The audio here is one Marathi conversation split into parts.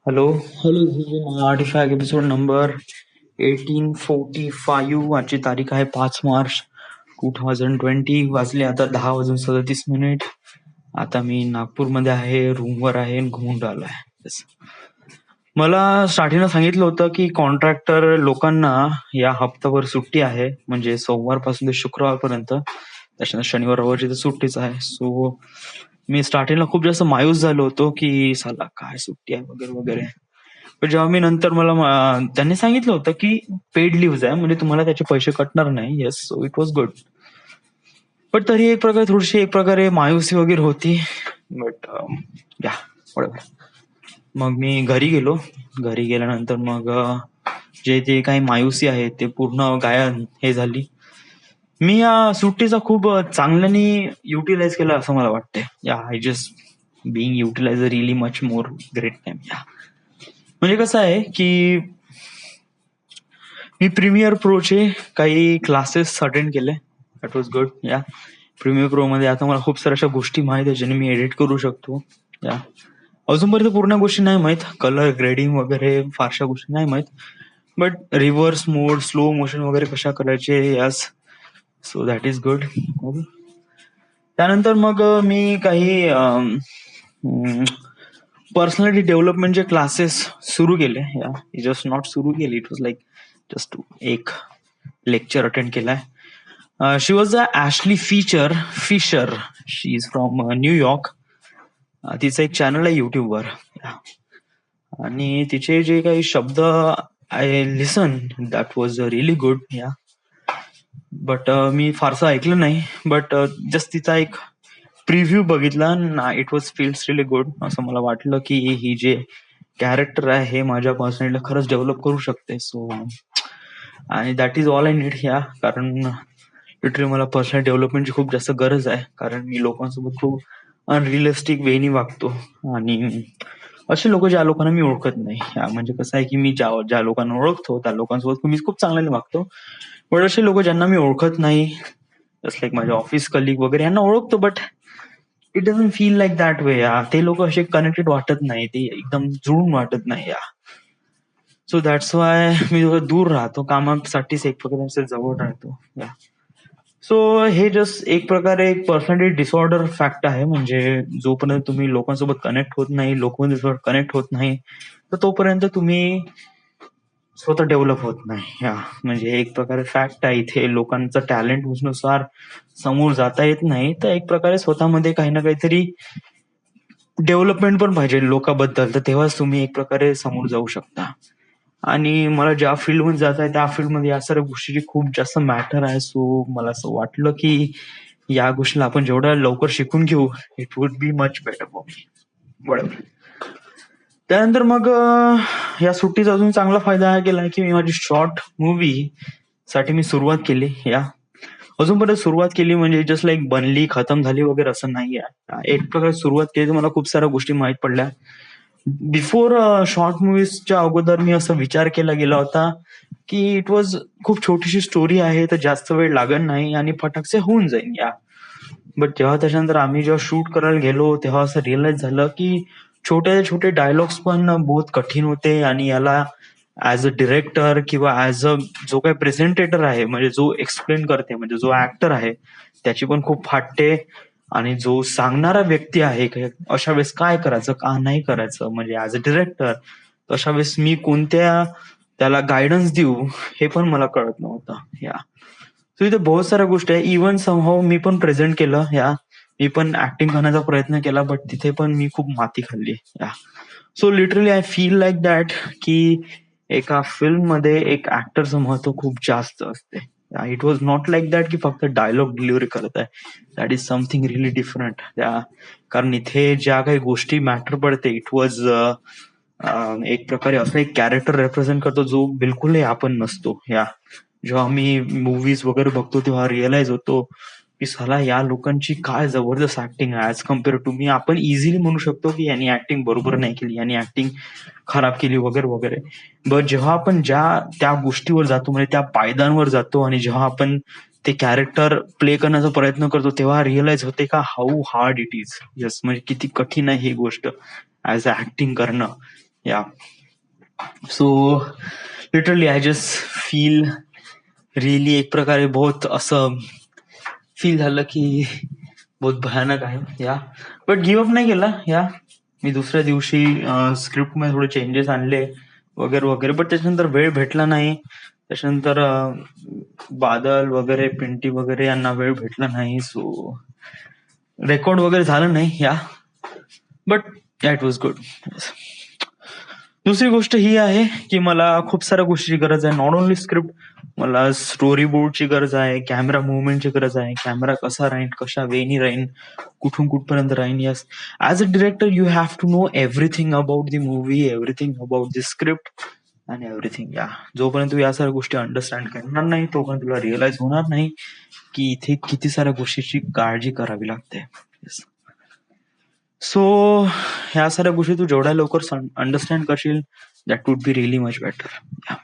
Hello, hello. This is my Artifact episode number 1845. आजची तारीख आहे 5 मार्च 2020. वाजले आता 10:37. आता मी नागपूरमध्ये आहे, रूमवर आहे आणि घुमून राहिलो आहे. Yes. मला स्टार्टिंगला सांगितलं होतं की कॉन्ट्रॅक्टर लोकांना या हप्ताभर सुट्टी आहे, म्हणजे सोमवारपासून ते शुक्रवारपर्यंत. त्याच्यानंतर शनिवार रविवारची तर सुट्टीच आहे. सो मी स्टार्टिंगला खूप जास्त मायूस झालो होतो की साला काय सुट्टी आहे वगैरे वगैरे. पण जेव्हा मी नंतर त्यांनी सांगितलं होतं की पेड लिव्ह आहे, म्हणजे तुम्हाला त्याचे पैसे कटणार नाही. Yes, so it was good. पण तरी एक प्रकारे मायुसी वगैरे होती. बट या मग मी घरी गेलो. घरी गेल्यानंतर मग जे ते काही मायुसी आहे ते पूर्ण गायब हे झाली. मी या सुट्टीचा खूप चांगल्याने युटिलाइज केला असं मला वाटतंय. Yeah I just being utilize really much more great time. Yeah म्हणजे कसं आहे की मी प्रीमियर प्रोचे काही क्लासेस अटेंड केले. That was good. या प्रीमियर प्रो मध्ये आता मला खूप साऱ्या अशा गोष्टी माहित आहेत ज्याने मी एडिट करू शकतो. या अजूनपर्यंत पूर्ण गोष्टी नाही माहित, कलर ग्रेडिंग वगैरे फारशा गोष्टी नाही माहित, but reverse mode, slow motion वगैरे कशा करायचे, yes. So that is good. त्यानंतर मग मी काही पर्सनॅलिटी डेव्हलपमेंटचे क्लासेस सुरू केले. या जस्ट नॉट सुरू केले, इट वॉज लाईक जस्ट एक लेक्चर अटेंड केलाय. She was a Ashley Fisher. She is from New York. तिचं एक चॅनल आहे युट्यूबवर. आणि तिचे जे काही शब्द I listen, that was really good. या बट मी फारसं ऐकलं नाही, बट जस्ट तिचा एक प्रिव्ह्यू बघितला ना, it was feels really good. असं मला वाटलं की ही जे कॅरेक्टर आहे हे माझ्या पर्सनॅलिटीला खरंच डेव्हलप करू शकते. सो आणि that is all I need. या कारण लिटरली मला पर्सनल डेव्हलपमेंटची खूप जास्त गरज आहे, कारण मी लोकांसोबत खूप अनरिअलिस्टिक वेनी वागतो. आणि असे लोक ज्या लोकांना मी ओळखत नाही, म्हणजे कसं आहे की मी ज्या लोकांना ओळखतो त्या लोकांसोबत मी खूप चांगल्याने वागतो. पण असे लोक ज्यांना मी ओळखत नाही, जस्ट लाईक माझे ऑफिस कलिग वगैरे, यांना ओळखतो but it doesn't feel like that way. ते लोक असे कनेक्टेड वाटत नाही, ते एकदम जुळून वाटत नाही. सो दॅट्स वाय मी दूर राहतो, कामासाठीच एक प्रकारे जवळ राहतो. सो हे जस्ट एक प्रकारे एक पर्सनॅलिटी डिसऑर्डर फॅक्ट आहे. म्हणजे जोपर्यंत तुम्ही लोकांसोबत कनेक्ट होत नाही, लोकांसोबत कनेक्ट होत नाही, तर तोपर्यंत तुम्ही स्वतः डेव्हलप होत नाही. म्हणजे एक प्रकारे फॅक्ट आहे इथे. लोकांचं टॅलेंट नुसार समोर जाता येत नाही, तर एक प्रकारे स्वतःमध्ये काही ना काहीतरी डेव्हलपमेंट पण पाहिजे लोकांबद्दल, तर तेव्हाच तुम्ही एक प्रकारे समोर जाऊ शकता. आणि मला ज्या फील्डमध्ये जात आहे त्या फील्डमध्ये या सर्व गोष्टीची खूप जास्त मॅटर आहे. सो मला असं वाटलं की या गोष्टीला आपण जेवढ्या लवकर शिकून घेऊ, it would be much better for me. बरोबर. त्यानंतर मग या सुट्टीचा अजून चांगला फायदा हा केलाय की मी माझी शॉर्ट मूवी साठी मी सुरुवात केली. या अजूनपर्यंत सुरुवात केली म्हणजे जस्ट लाईक बनली खतम झाली वगैरे असं नाही आहे. एक प्रकारे सुरुवात केली तर मला खूप साऱ्या गोष्टी माहीत पडल्या. बिफोर शॉर्ट मूवीजच्या अगोदर मी असा विचार केला गेला होता की इट वॉज खूप छोटीशी स्टोरी आहे, तर जास्त वेळ लागत नाही आणि फटाकसे होऊन जाईल. या बट त्याच्यानंतर आम्ही जेव्हा शूट करायला गेलो तेव्हा असं रिअलाइज झालं की छोटे डायलॉग्स पण बहुत कठीण होते, आणि याला ऍज अ डिरेक्टर किंवा ऍज अ जो काही प्रेझेंटेटर आहे, म्हणजे जो एक्सप्लेन करते, म्हणजे जो ऍक्टर आहे, त्याची पण खूप फाटते. आणि जो सांगणारा व्यक्ती आहे अशा वेळेस काय करायचं का नाही करायचं, म्हणजे ऍज अ डिरेक्टर अशा वेळेस मी कोणत्या त्याला गायडन्स देऊ हे पण मला कळत नव्हतं. या सो इथे बहुत साऱ्या गोष्टी आहे. इव्हन समहाऊ मी पण प्रेझेंट केलं. मी पण ऍक्टिंग करण्याचा प्रयत्न केला, बट तिथे पण मी खूप माती खाल्ली. So literally I feel like that की एका फिल्म मध्ये एक ऍक्टरचं महत्व खूप जास्त असते. It was not like that की फक्त डायलॉग डिलिव्हरी करत आहे. That is something really different. कारण इथे ज्या काही गोष्टी मॅटर पडते, इट वॉज एक प्रकारे असं एक कॅरेक्टर रेप्रेझेंट करतो जो बिलकुलही आपण नसतो. जेव्हा मी मूवीज वगैरे बघतो तेव्हा रिअलाइज होतो की साला या लोकांची काय जबरदस्त ऍक्टिंग आहे ऍज कम्पेअर टू मी. आपण इझिली म्हणू शकतो की यांनी ऍक्टिंग बरोबर नाही केली, यांनी ऍक्टिंग खराब केली वगैरे वगैरे. बट जेव्हा आपण त्या गोष्टीवर जातो, म्हणजे त्या पायद्यांवर जातो, आणि जेव्हा आपण ते कॅरेक्टर प्ले करण्याचा प्रयत्न करतो, तेव्हा रिअलाइज होते का how hard it is. Yes, म्हणजे किती कठीण आहे ही गोष्ट ऍज अ ऍक्टिंग करणं. या so literally I just feel really एक प्रकारे बहुत असं फील झालं की बहुत भयानक आहे या बट गिव्ह अप नाही केला या मी दुसऱ्या दिवशी स्क्रिप्ट मध्ये थोडे चेंजेस आणले वगैरे वगैरे बट त्याच्यानंतर वेळ भेटला नाही त्याच्यानंतर बादल वगैरे पिंटी वगैरे यांना वेळ भेटला नाही सो रेकॉर्ड वगैरे झालं नाही या बट इट वॉज गुड दुसरी गोष्ट ही आहे की मला खूप साऱ्या गोष्टीची गरज आहे नॉट ओनली स्क्रिप्ट मला स्टोरी बोर्डची गरज आहे कॅमेरा मुवमेंटची गरज आहे कॅमेरा कसा राहीन कशा वेनी राहीन कुठून कुठपर्यंत राहीन yes as a director you have to know everything about the movie everything about the script and everything या जोपर्यंत तू या साऱ्या गोष्टी अंडरस्टँड करणार नाही तोपर्यंत तुला रिअलाइज होणार नाही की इथे किती साऱ्या गोष्टीची काळजी करावी लागते सो ह्या साऱ्या गोष्टी तू जेवढ्या लवकर अंडरस्टँड करशील that would be really much better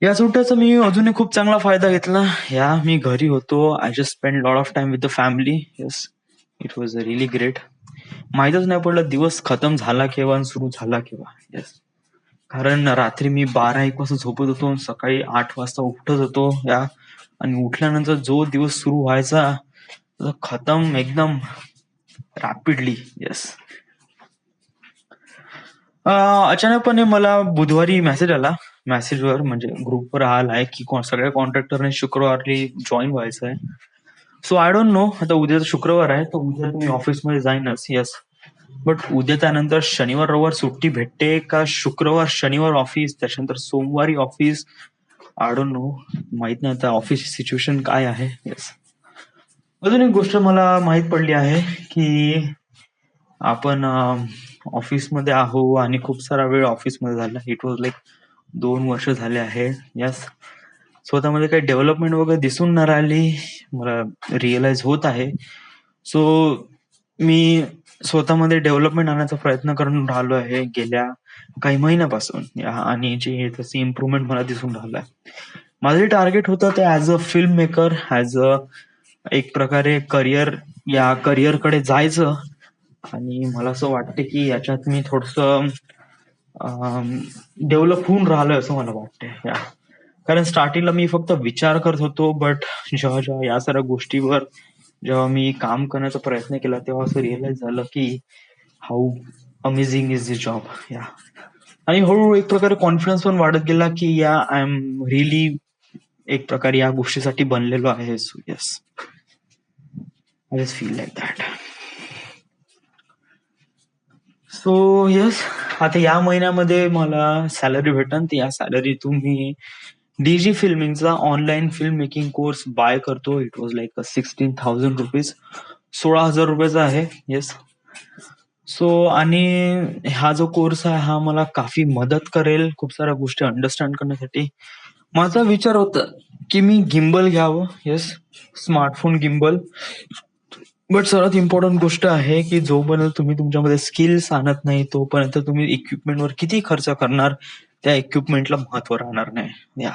या सुट्ट्याचा मी अजूनही खूप चांगला फायदा घेतला या मी घरी होतो I just spend lot of time with the family yes it was really great माहीतच नाही पडलं दिवस खतम झाला केव्हा आणि सुरू झाला केव्हा येस कारण रात्री मी 12-1 वाजता झोपत होतो सकाळी 8 वाजता उठत होतो या आणि उठल्यानंतर जो दिवस सुरू व्हायचा तो खतम एकदम रॅपिडली येस अचानकपणे मला बुधवारी मेसेज आला मेसेजवर म्हणजे ग्रुपवर आलाय की सगळ्या कॉन्ट्रॅक्टरने शुक्रवारी जॉईन व्हायचं आहे सो आय डोंट नो आता उद्या शुक्रवार आहे तर उद्या तुम्ही ऑफिसमध्ये जाईनच येस बट उद्या त्यानंतर शनिवार रविवार सुट्टी भेटते का शुक्रवार शनिवार ऑफिस त्याच्यानंतर सोमवारी ऑफिस आय डोंट नो माहित नाही आता ऑफिस सिच्युएशन काय आहे येस अजून एक गोष्ट मला माहित पडली आहे की आपण ऑफिसमध्ये आहो आणि खूप सारा वेळ ऑफिसमध्ये झाला इट वॉज लाईक 2 वर्ष झाले आहे यस स्वतःमध्ये काही डेव्हलपमेंट वगैरे दिसून न राहिली मला रिअलाइज होत आहे सो मी स्वतःमध्ये डेव्हलपमेंट आणण्याचा प्रयत्न करून राहिलो आहे गेल्या काही महिन्यापासून आणि जे तशी इम्प्रुव्हमेंट मला दिसून राहिलं आहे माझे टार्गेट होतं ते as a film maker as a एक प्रकारे करिअर या करिअरकडे जायचं आणि मला असं वाटतं की याच्यात मी थोडस डेव्हलप होऊन राहिलोय असं मला वाटतंय कारण स्टार्टिंगला मी फक्त विचार करत होतो बट जेव्हा जेव्हा या साऱ्या गोष्टीवर जेव्हा मी काम करण्याचा प्रयत्न केला तेव्हा असं रिअलाइज झालं की how amazing is this job या आणि हळूहळू एक प्रकारे कॉन्फिडन्स पण वाढत गेला की या आय एम रिअली एक प्रकारे या गोष्टीसाठी बनलेलो आहे so yes I just feel like that so yes आता या महिन्यामध्ये मला सॅलरी भेटन या सॅलरीतून मी डीजी फिल्मिंगचा online film making course buy करतो इट वॉज लाईक 16,000 रुपीज 16,000 रुपयाचा आहे येस सो आणि हा जो कोर्स आहे हा मला काफी मदत करेल खूप साऱ्या गोष्टी अंडरस्टँड करण्यासाठी माझा विचार होता की मी गिम्बल घ्यावं येस स्मार्टफोन गिम्बल बट सर्वात इम्पॉर्टंट गोष्ट आहे की जोपर्यंत तुम्ही तुमच्यामध्ये स्किल्स आणत नाही तोपर्यंत तुम्ही इक्विपमेंटवर किती खर्च करणार त्या इक्विपमेंटला महत्व राहणार नाही या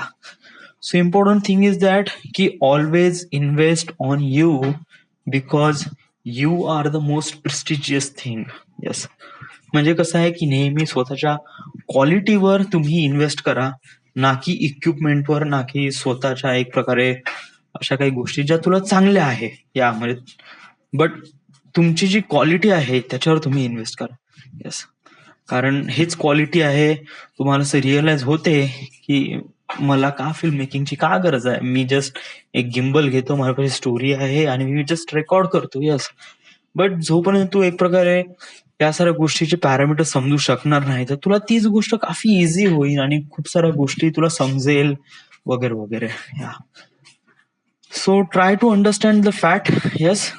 so important thing is that की always invest on you because you are the most prestigious thing yes म्हणजे कसं आहे की नेहमी स्वतःच्या क्वालिटीवर तुम्ही इन्व्हेस्ट करा ना की इक्विपमेंटवर ना की स्वतःच्या एक प्रकारे अशा काही गोष्टी ज्या तुला चांगल्या आहे यामध्ये बट तुमची जी क्वालिटी आहे त्याच्यावर तुम्ही इन्व्हेस्ट करा येस कारण हेच क्वालिटी आहे तुम्हाला असं रिअलाइज होते की मला का फिल्म मेकिंगची का गरज आहे मी जस्ट एक गिम्बल घेतो माझ्यापाशी स्टोरी आहे आणि मी जस्ट रेकॉर्ड करतो येस बट जोपर्यंत तू एक प्रकारे या साऱ्या गोष्टीचे पॅरामीटर समजू शकणार नाही तर तुला तीच गोष्ट काफी इझी होईल आणि खूप साऱ्या गोष्टी तुला समजेल वगैरे वगैरे या so try to understand the fact yes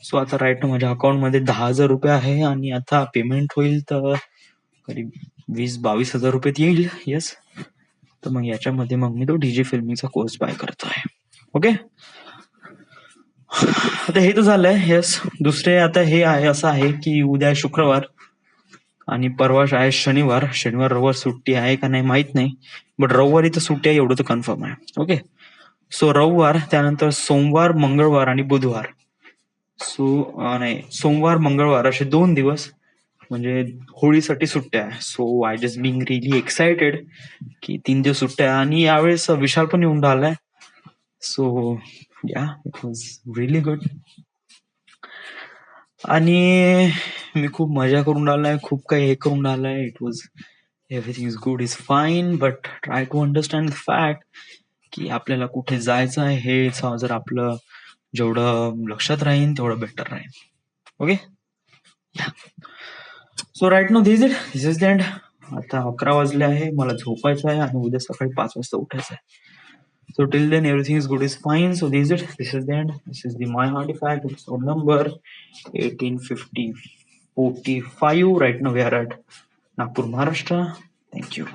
so आता राईट ना माझ्या अकाउंटमध्ये 10,000 रुपये आहे आणि आता पेमेंट होईल तर करीब 20-22 हजार रुपये येईल येस तर मग याच्यामध्ये मग मी तो डीजे फिल्मिंगचा कोर्स बाय करतोय ओके आता हे तर झालंय येस दुसरे आता हे आहे असं आहे की उद्या शुक्रवार आणि परवा आहे शनिवार रविवार सुट्टी आहे का नाही माहित नाही बट रविवारी तर सुट्टी आहे एवढं तर कन्फर्म आहे ओके सो रविवार त्यानंतर सोमवार मंगळवार आणि बुधवार सो नाही सोमवार मंगळवार असे 2 दिवस म्हणजे होळीसाठी सुट्ट्या आहे. So I just being really excited की 3 दिवस सुट्ट्या आहे आणि यावेळेस विशाल पण येऊन राहिलाय. सो या इट वॉज रिअली गुड. आणि मी खूप मजा करून राहिलाय, खूप काही हे करून राहिलाय. It was everything is good, is fine, but try to understand the fact की आपल्याला कुठे जायचं आहे हे जर आपलं जेवढं लक्षात राहील तेवढं बेटर राहील. Okay. So right no this is the end. आता 11 वाजले आहे, मला झोपायचं आहे आणि उद्या सकाळी 5 वाजता उठायचं आहे. So till then everything is good, is fine. So this is it. This is the end. This is the My Heart Fact episode number 1850 45. Right now we are at Nagpur, Maharashtra. Thank you.